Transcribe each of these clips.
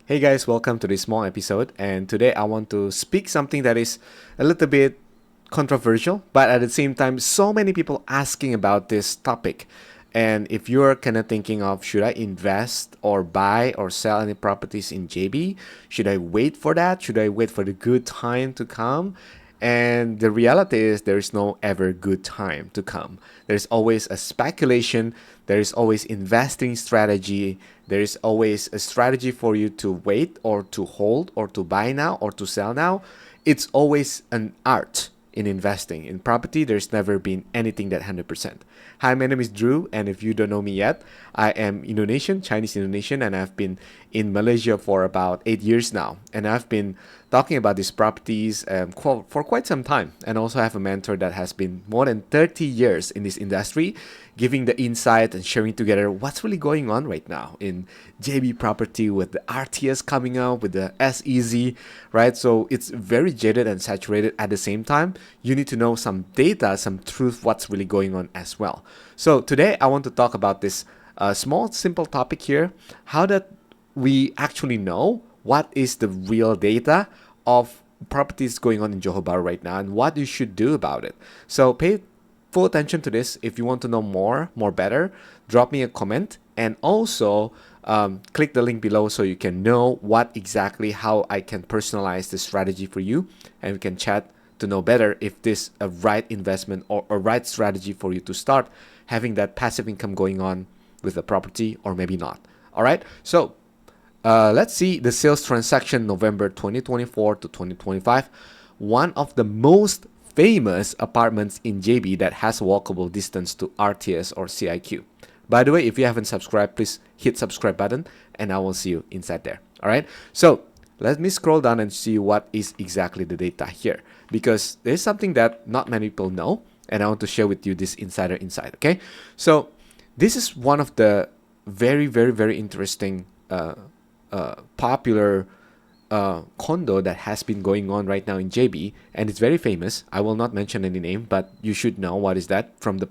Hey guys, welcome to this small episode. And today I want to speak something that is a little bit controversial, but at the same time, so many people asking about this topic. And if you're kind of thinking of should I invest or buy or sell any properties in JB, should I wait for that? Should I wait for the good time to come? And the reality is there is no ever good time to come. There's always a speculation, there is always investing strategy, there is always a strategy for you to wait or to hold or to buy now or to sell now. It's always an art in investing. In property, there's never been anything that 100%. Hi, my name is Drew, and if you don't know me yet, I am Indonesian, Chinese Indonesian, and I've been in Malaysia for about 8 years now. And I've been talking about these properties for quite some time. And also have a mentor that has been more than 30 years in this industry, giving the insight and sharing together what's really going on right now in JB property with the RTS coming out, with the SEZ, right? So it's very jaded and saturated at the same time. You need to know some data, some truth, what's really going on as well. So today I want to talk about this small, simple topic here. How that we actually know what is the real data of properties going on in Johor Bahru right now and what you should do about it. So pay full attention to this. If you want to know more better, drop me a comment and also click the link below so you can know what exactly how I can personalize the strategy for you, and we can chat to know better if this a right investment or a right strategy for you to start having that passive income going on with the property or maybe not. All right, so let's see the sales transaction November 2024 to 2025. One of the most famous apartments in JB that has walkable distance to RTS or CIQ. By the way, if you haven't subscribed, please hit subscribe button and I will see you inside there. All right. So let me scroll down and see what is exactly the data here, because there's something that not many people know and I want to share with you this insider insight. Okay. So this is one of the very interesting popular condo that has been going on right now in JB, and it's very famous. I will not mention any name, but you should know what is that. From the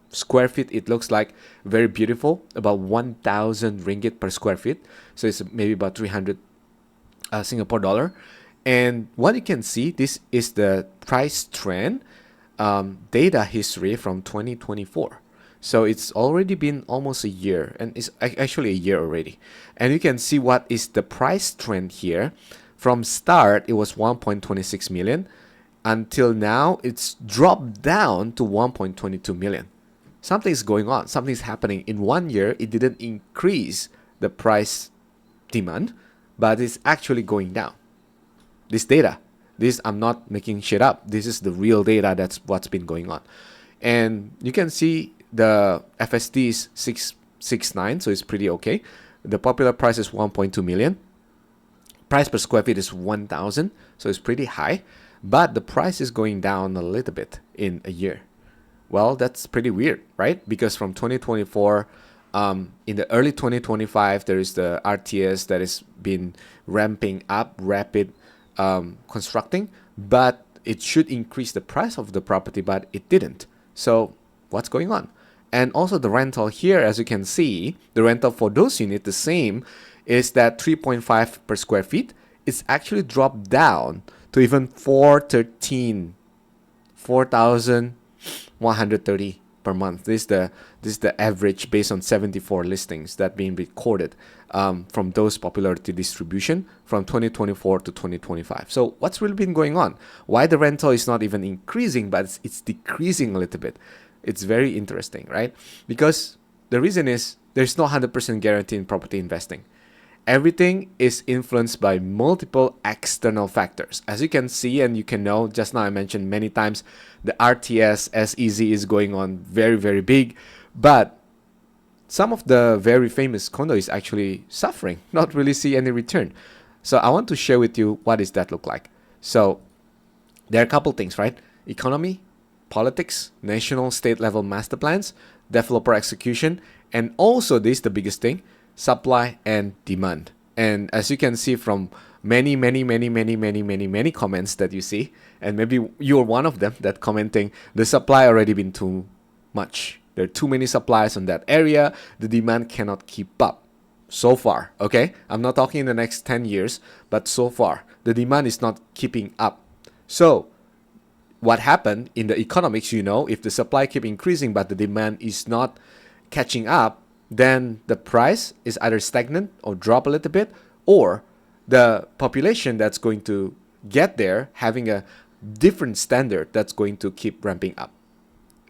square feet, it looks like very beautiful, about 1,000 ringgit per square feet. So it's maybe about 300 Singapore dollar. And what you can see, this is the price trend data history from 2024. So it's already been almost a year, and it's actually a year already. And you can see what is the price trend here. From start, it was 1.26 million. Until now, it's dropped down to 1.22 million. Something's going on. Something's happening. In 1 year, it didn't increase the price demand, but it's actually going down. This data, I'm not making shit up. This is the real data. That's what's been going on. And you can see the FSD is 669, so it's pretty okay. The popular price is 1.2 million. Price per square feet is 1,000, so it's pretty high. But the price is going down a little bit in a year. Well, that's pretty weird, right? Because from 2024, in the early 2025, there is the RTS that has been ramping up, rapid constructing, but it should increase the price of the property, but it didn't. So what's going on? And also the rental here, as you can see, the rental for those units, the same, is that 3.5 per square feet. It's actually dropped down to even 4,130 per month. This is the average based on 74 listings that being recorded from those popularity distribution from 2024 to 2025. So what's really been going on? Why the rental is not even increasing, but it's decreasing a little bit? It's very interesting, right? Because the reason is there's no 100% guarantee in property investing. Everything is influenced by multiple external factors. As you can see and you can know, just now I mentioned many times, the RTS SEZ is going on very big, but some of the very famous condo is actually suffering, not really see any return. So I want to share with you what does that look like. So there are a couple things, right? Economy, politics, national state level master plans, developer execution, and also this the biggest thing, supply and demand. And as you can see from many comments that you see, and maybe you're one of them that commenting, the supply already been too much. There are too many supplies on that area. The demand cannot keep up. so far, okay? I'm not talking in the next 10 years, but so far, the demand is not keeping up. So what happened in the economics, if the supply keep increasing but the demand is not catching up, then the price is either stagnant or drop a little bit, or the population that's going to get there having a different standard that's going to keep ramping up.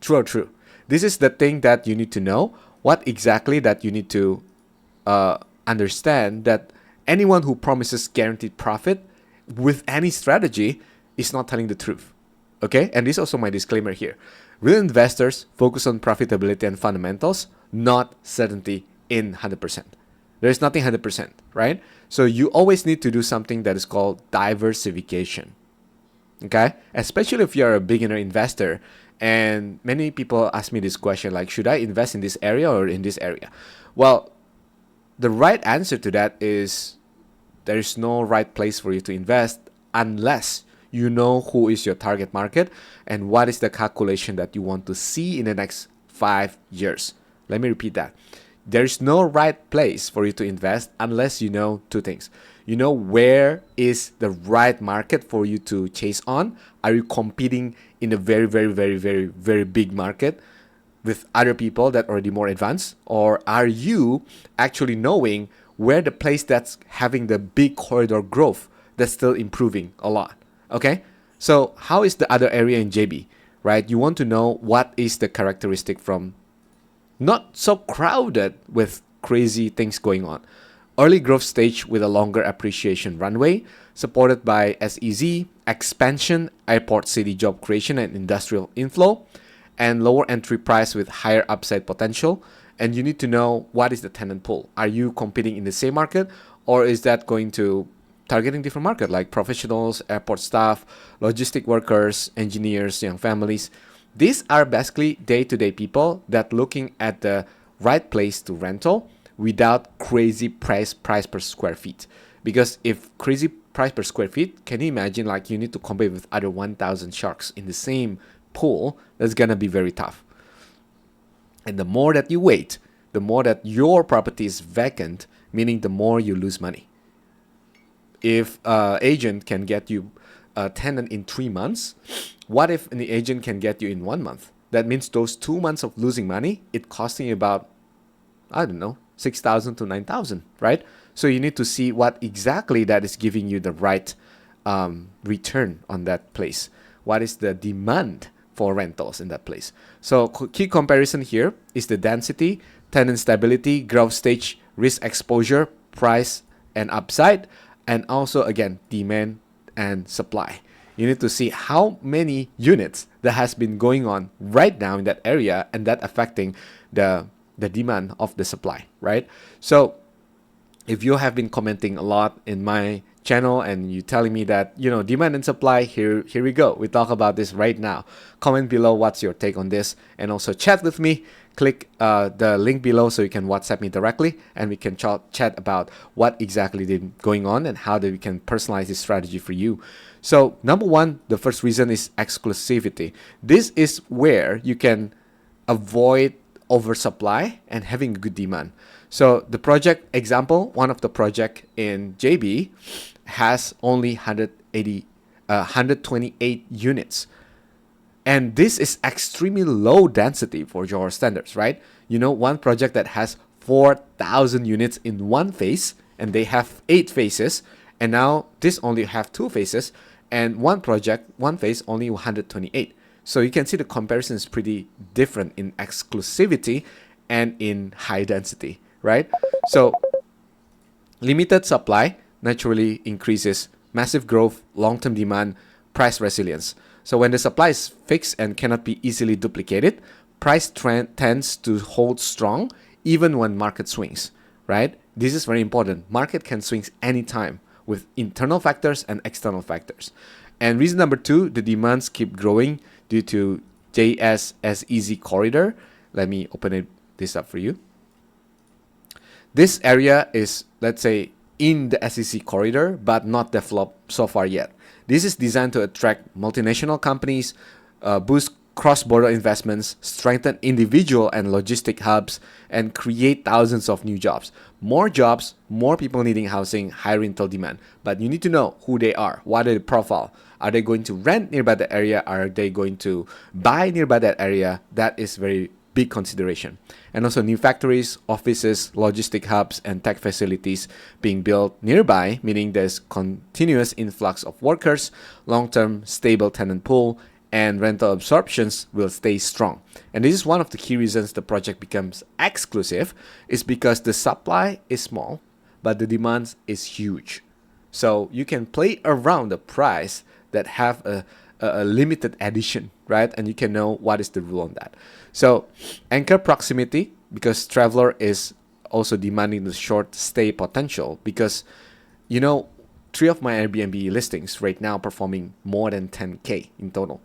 True or true? This is the thing that you need to know. What exactly that you need to understand, that anyone who promises guaranteed profit with any strategy is not telling the truth. Okay? And this is also my disclaimer here. Real investors focus on profitability and fundamentals, not certainty in 100%. There's nothing 100%, right? So you always need to do something that is called diversification. Okay? Especially if you're a beginner investor. And many people ask me this question, like, should I invest in this area or in this area? Well, the right answer to that is there is no right place for you to invest unless you know who is your target market and what is the calculation that you want to see in the next 5 years. Let me repeat that. There is no right place for you to invest unless you know two things. You know where is the right market for you to chase on. Are you competing in a very, very, very, very, very big market with other people that are already more advanced? Or are you actually knowing where the place that's having the big corridor growth that's still improving a lot? Okay? So how is the other area in JB, right? You want to know what is the characteristic from not so crowded with crazy things going on. Early growth stage with a longer appreciation runway, supported by SEZ, expansion, airport city job creation and industrial inflow, and lower entry price with higher upside potential. And you need to know what is the tenant pool. Are you competing in the same market, or is that going to targeting different market like professionals, airport staff, logistic workers, engineers, young families? These are basically day-to-day people that looking at the right place to rental without crazy price per square feet. Because if crazy price per square feet, can you imagine like you need to compete with other 1,000 sharks in the same pool? That's gonna be very tough. And the more that you wait, the more that your property is vacant, meaning the more you lose money. If an agent can get you a tenant in 3 months, what if an agent can get you in 1 month? That means those 2 months of losing money, it costing you about, 6,000 to 9,000, right? So you need to see what exactly that is giving you the right return on that place. What is the demand for rentals in that place? So key comparison here is the density, tenant stability, growth stage, risk exposure, price and upside, and also again demand and supply. You need to see how many units that has been going on right now in that area and that affecting the demand of the supply, right? So if you have been commenting a lot in my channel and you telling me that, demand and supply, here we go. We talk about this right now. Comment below what's your take on this, and also chat with me. Click the link below so you can WhatsApp me directly and we can chat about what exactly is going on and how that we can personalize this strategy for you. So number one, the first reason is exclusivity. This is where you can avoid oversupply and having good demand. So the project example, one of the project in JB has only 128 units. And this is extremely low density for Johor standards, right? One project that has 4,000 units in one phase, and they have 8 phases, and now this only have 2 phases, and one phase only 128. So you can see the comparison is pretty different in exclusivity and in high density, right? So limited supply naturally increases massive growth, long-term demand, price resilience. So when the supply is fixed and cannot be easily duplicated, price trend tends to hold strong even when market swings, right? This is very important. Market can swing anytime with internal factors and external factors. And reason number 2, the demands keep growing due to JS-SEZ corridor. Let me open this up for you. This area is, let's say, in the SEZ corridor, but not developed so far yet. This is designed to attract multinational companies, boost cross-border investments, strengthen individual and logistic hubs, and create thousands of new jobs. More jobs, more people needing housing, high rental demand. But you need to know who they are, what are the profile. Are they going to rent nearby the area? Are they going to buy nearby that area? That is very big consideration. And also new factories, offices, logistic hubs, and tech facilities being built nearby, meaning there's continuous influx of workers, long-term stable tenant pool, and rental absorptions will stay strong. And this is one of the key reasons the project becomes exclusive, is because the supply is small, but the demand is huge. So you can play around the price that have a limited edition, right? And you can know what is the rule on that. So anchor proximity, because traveler is also demanding the short stay potential, because you know 3 of my Airbnb listings right now performing more than 10K in total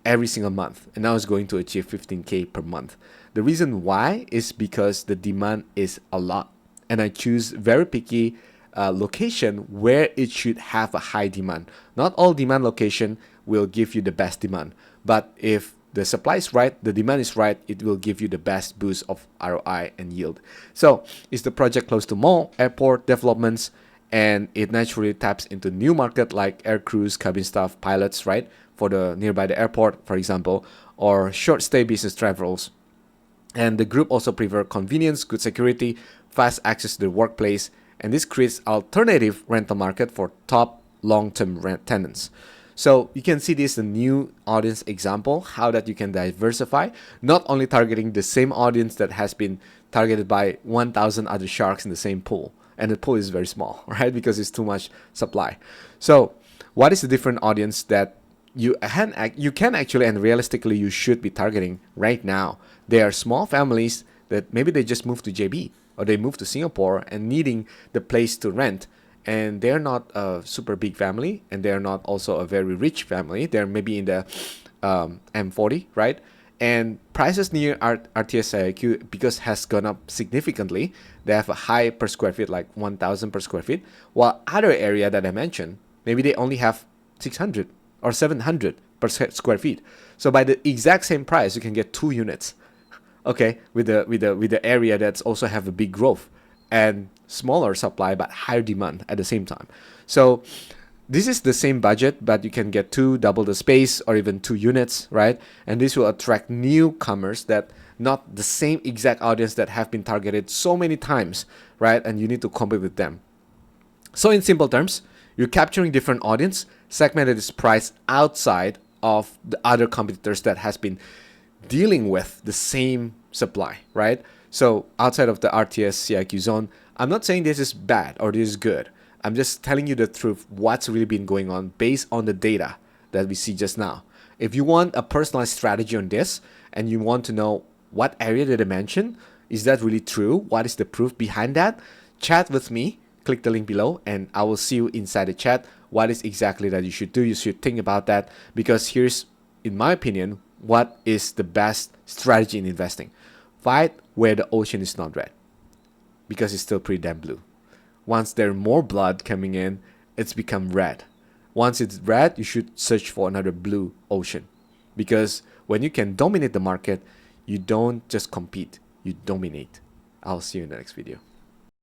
every single month, and now it's going to achieve 15K per month. The reason why is because the demand is a lot, and I choose very picky location where it should have a high demand. Not all demand location will give you the best demand, but if the supply is right, the demand is right, it will give you the best boost of ROI and yield. So is the project close to mall, airport developments, and it naturally taps into new market like air crews, cabin staff, pilots, right? For the nearby the airport, for example, or short stay business travelers. And the group also prefer convenience, good security, fast access to the workplace, and this creates alternative rental market for top long-term rent tenants. So you can see this a new audience example, how that you can diversify, not only targeting the same audience that has been targeted by 1,000 other sharks in the same pool. And the pool is very small, right? Because it's too much supply. So what is the different audience that you can actually and realistically you should be targeting right now? They are small families that maybe they just moved to JB or they moved to Singapore and needing the place to rent. And they're not a super big family, and they're not also a very rich family. They're maybe in the M40, right? And prices near RTS IQ, because has gone up significantly, they have a high per square feet, like 1,000 per square feet. While other area that I mentioned, maybe they only have 600 or 700 per square feet. So by the exact same price, you can get 2 units, okay, with the area that's also have a big growth and smaller supply but higher demand at the same time. So this is the same budget, but you can get 2, double the space, or even 2 units, right? And this will attract newcomers that not the same exact audience that have been targeted so many times, right? And you need to compete with them. So in simple terms, you're capturing different audience, segmented is priced outside of the other competitors that has been dealing with the same supply, right? So outside of the RTS CIQ zone, I'm not saying this is bad or this is good. I'm just telling you the truth, what's really been going on based on the data that we see just now. If you want a personalized strategy on this and you want to know what area did I mention, is that really true? What is the proof behind that? Chat with me, click the link below, and I will see you inside the chat. What is exactly that you should do? You should think about that, because here's, in my opinion, what is the best strategy in investing. Fight where the ocean is not red, because it's still pretty damn blue. Once there's more blood coming in, it's become red. Once it's red, you should search for another blue ocean, because when you can dominate the market, you don't just compete, you dominate. I'll see you in the next video.